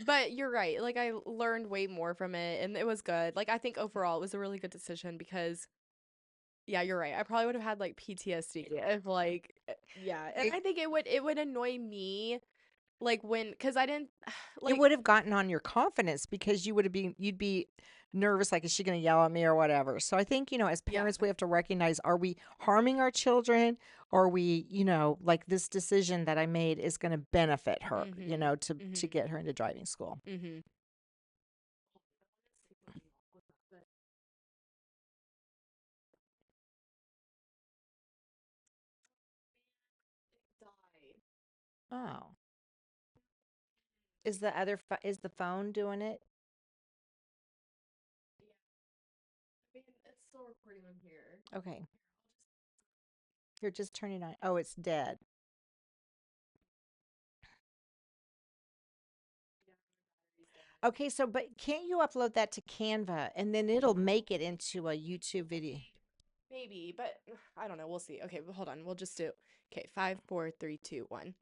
but you're right. Like I learned way more from it and it was good. Like I think overall it was a really good decision because yeah, you're right. I probably would have had like PTSD if like yeah. And I think it would annoy me like when cuz I didn't it like would have gotten on your confidence because you'd be nervous like is she going to yell at me or whatever. So I think, as yeah. parents we have to recognize are we harming our children or are we, like this decision that I made is going to benefit her, Mhm. to Mhm. get her into driving school. Mhm. Oh. Is the phone doing it? I mean, it's still recording on here. Okay. You're just turning on. Oh, it's dead. Okay, so but can't you upload that to Canva and then it'll make it into a YouTube video? Maybe, but I don't know. We'll see. Okay, but hold on. We'll just do. Okay, 5, 4, 3, 2, 1.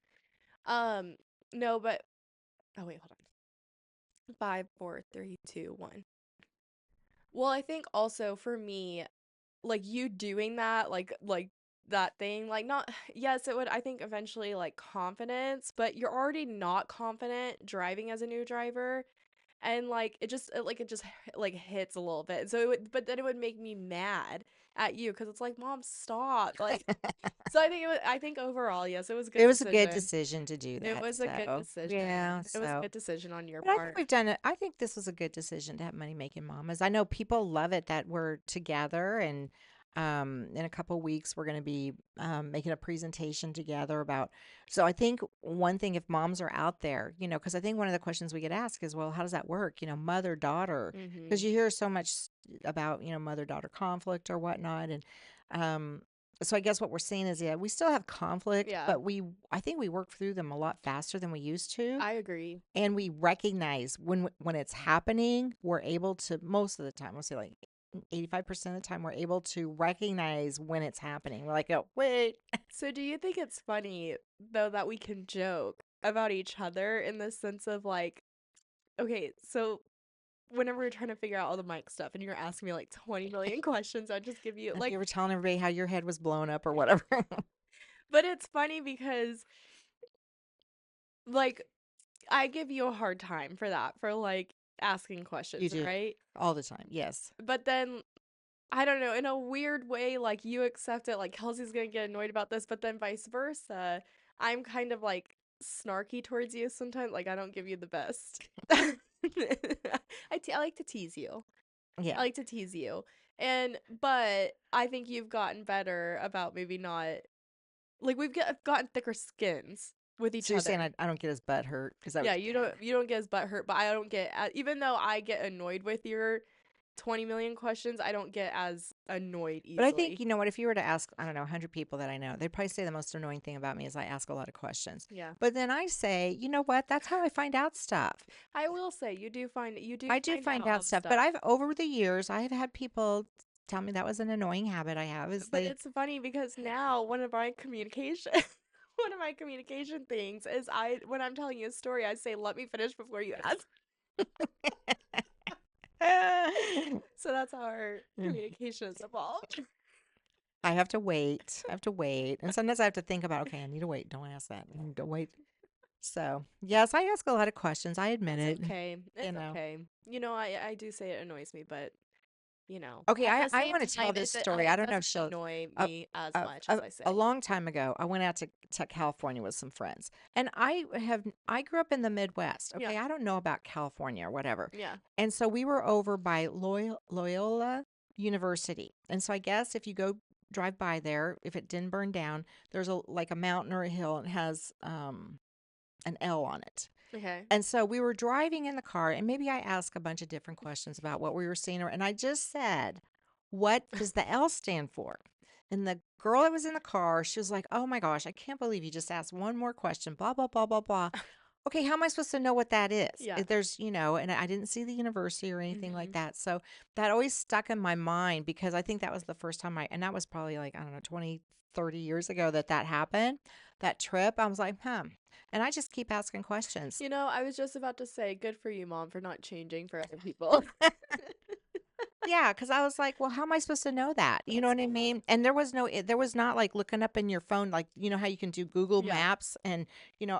Um, no, but oh wait, hold on. 5, 4, 3, 2, 1. Well, I think also for me, like you doing that, like that thing, like not yes, it would I think eventually like confidence, but you're already not confident driving as a new driver. And like it just like hits a little bit. So it would, but then it would make me mad at you because it's like, Mom, stop. Like, so I think overall, yes, it was a It good was a good decision. decision to do It that. was a good So, decision. yeah, It was a so good decision on your but I think part. we've done it. I think this was a good decision to have Money Making Mamas. I know people love it that we're together, and in a couple weeks we're going to be making a presentation together about. So I think one thing, if moms are out there, because I think one of the questions we get asked is, well, how does that work? Mother daughter, because Mhm. you hear so much about mother daughter conflict or whatnot, and um. So I guess what we're saying is, yeah, we still have conflict, Yeah, but I think we work through them a lot faster than we used to I agree. and we recognize when it's happening. We're able to, most of the time, we'll say like 85% of the time, we're able to recognize when it's happening. We're like, oh wait. So do you think it's funny though that we can joke about each other in the sense of like, okay, so whenever we're trying to figure out all the mic stuff and you're asking me like 20 million questions, I just give you If you like, were telling everybody how your head was blown up or whatever. but it's funny because like I give you a hard time for that, for like asking You questions, do right? all the time. Yes. But then I don't know, in a weird way, like you accept it, like Kelsey's gonna get annoyed about this, but then vice versa. I'm kind of like snarky towards you sometimes. Like I don't give you the best. I like to tease you. I Yeah. like to tease you. But I think you've gotten better about maybe not like gotten thicker skins with each So you're saying other. I don't get his butt hurt? Is that what Yeah, you're saying? you don't get as butt hurt, but I don't get even though I get annoyed with your 20 million questions, I don't get as annoyed But I think, easily. you know what, if you were to ask, I don't know, 100 people that I know, they'd probably say the most annoying thing about me is I ask a lot of questions. Yeah. But then I say, you know what? That's how I find out stuff. I will say you do I do find find out out all the stuff, but stuff. over the years, I have had people tell me that was an annoying habit I have is But they it's funny because now one of my communication things is I when I'm telling you a story, I say let me finish before you ask. So that's how our communication has evolved. I have to wait. I have to wait. And sometimes I have to think about, okay, I need to wait. Don't ask that. I need to wait. So, yes, I ask a lot of questions. I admit That's it. okay. You It's know, okay. You know, I do say it annoys me, but Okay, At the I same want to tell time, this story. I it don't know if doesn't she'll. annoy A, me as a, much as a, I a say. long time ago, I went out to California with some friends, and I grew up in the Midwest. Yeah. Okay, I don't know about California or whatever, Yeah. and so we were over by Loyola University, and so I guess if you go drive by there, if it didn't burn down, there's a like a mountain or a hill, and it has an L on it. Okay. And so we were driving in the car, and maybe I asked a bunch of different questions about what we were seeing, and I just said, "What does the L stand for?" And the girl that was in the car, she was like, "Oh my gosh, I can't believe you just asked one more question." Blah blah blah blah blah. Okay, how am I supposed to know what that is? Yeah. If there's, and I didn't see the university or anything like Mhm. that. So that always stuck in my mind because I think that was the first time and that was probably like, I don't know, 20, 30 years ago that happened, that trip. I was like, huh. And I just keep asking questions. I was just about to say, good for you, mom, for not changing for other people. Yeah, because I was like, well, how am I supposed to know that? You know That's what I mean? And there was not like looking up in your phone, like, how you can do Google yeah. Maps and,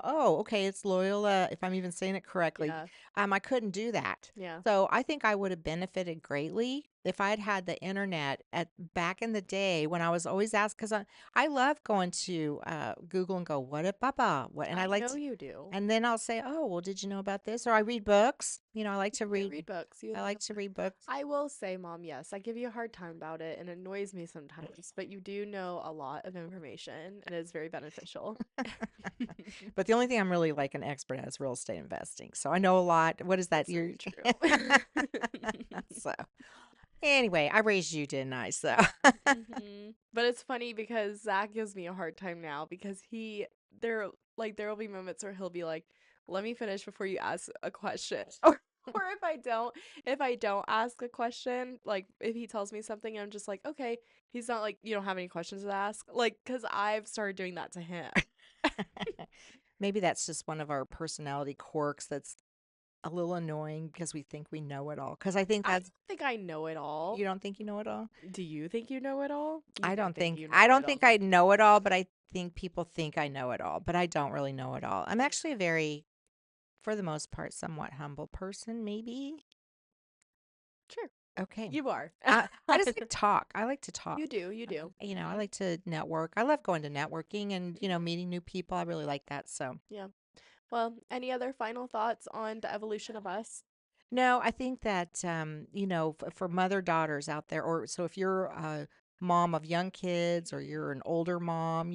oh, okay, it's Loyola, if I'm even saying it correctly. Yeah. I couldn't do that. Yeah. So I think I would have benefited greatly if I'd had the internet at back in the day when I was always asked, because I love going to Google and go, what if Baba? What? And I I like know to, you do. and then I'll say, oh, well, did you know about this? Or I read books. I like to You do read. read books. You I like to read books. I will say, mom, yes, I give you a hard time about it and it annoys me sometimes, but you do know a lot of information and it's very beneficial. But the only thing I'm really like an expert at is real estate investing. So I know a lot. What is that? That's You're very true. so anyway, I raised you, didn't I? So But it's funny because Zach gives me a hard time now because there will be moments where he'll be like, "Let me finish before you ask a question," or if I don't ask a question, like if he tells me something, I'm just like, okay. He's not like, you don't have any questions to ask, like because I've started doing that to him. maybe that's just one of our personality quirks that's a little annoying because we think we know it all. Because I think I don't that's think I know it all. you don't think you know it all. Do you think you know it all? You I do don't think think you I know it don't all. think I know it all, but I think people think I know it all, but I don't really know it all. I'm actually a very, for the most part, somewhat humble person, maybe. Sure, Okay. you are. I just like talk. I like to talk. You do, you do. I like to network. I love going to networking and, meeting new people. I really like that. So, Yeah. Well, any other final thoughts on the evolution of us? no, I think that, for mother daughters out there, or so if you're a mom of young kids or you're an older mom,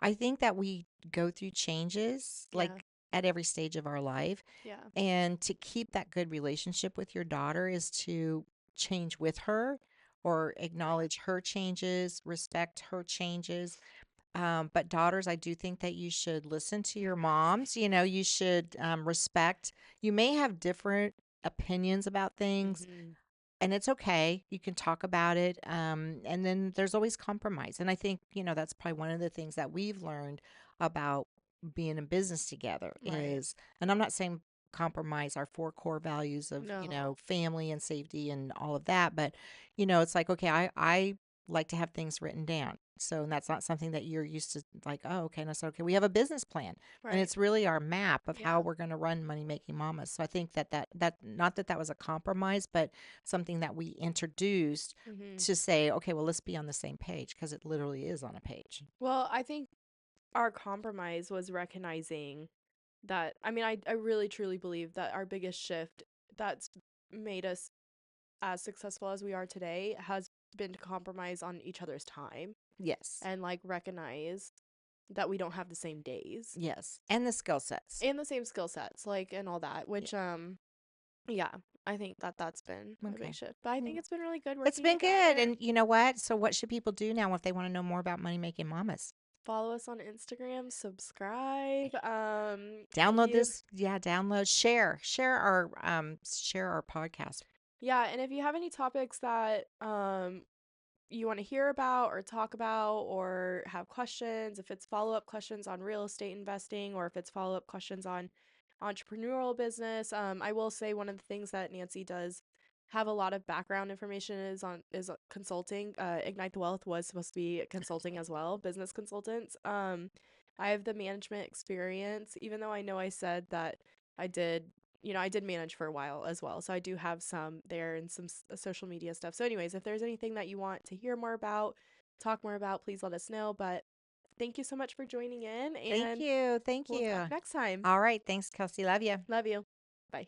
I think that we go through changes Yeah. like at every stage of our life. Yeah. And to keep that good relationship with your daughter is to change with her or acknowledge her changes, respect her changes. But daughters, I do think that you should listen to your moms. You should respect. You may have different opinions about things, Mhm. and it's okay. You can talk about it. And then there's always compromise. And I think, that's probably one of the things that we've learned about being in business together Right. and I'm not saying compromise our four core values of, No. family and safety and all of that, but, it's like, okay, I like to have things written down. So, and that's not something that you're used to, like, oh, okay, and I said, okay, we have a business plan, and Right. it's really our map of how Yeah. we're going to run Money Making Mamas. So, I think that not that was a compromise, but something that we introduced Mhm. to say, okay, well, let's be on the same page because it literally is on a page. Well, I think our compromise was recognizing that I really truly believe that our biggest shift that's made us as successful as we are today has been to compromise on each other's time Yes. and like recognize that we don't have the same days Yes. And the skill sets. and the same skill sets like and all that, Yeah. which yeah, I think that that's been a big Okay. shift, but I Yeah. think it's been really good It's working been good. together. And you know what? So, what should people do now if they want to know more about Money Making Mamas? Follow us on Instagram, subscribe. Download You this. Yeah, download, share our podcast. Yeah, and if you have any topics that you want to hear about or talk about or have questions, if it's follow-up questions on real estate investing or if it's follow-up questions on entrepreneurial business, I will say one of the things that Nancy does have a lot of background information is consulting. Ignite the Wealth was supposed to be consulting as well, business consultants. I have the management experience, even though I know I said that I did I did manage for a while as well. So I do have some there and some social media stuff. So, anyways, if there's anything that you want to hear more about, talk more about, please let us know. But thank you so much for joining in, Thank and you. Thank we'll talk you. next time. All right. Thanks, Kelsey. Love you. Love you. Bye.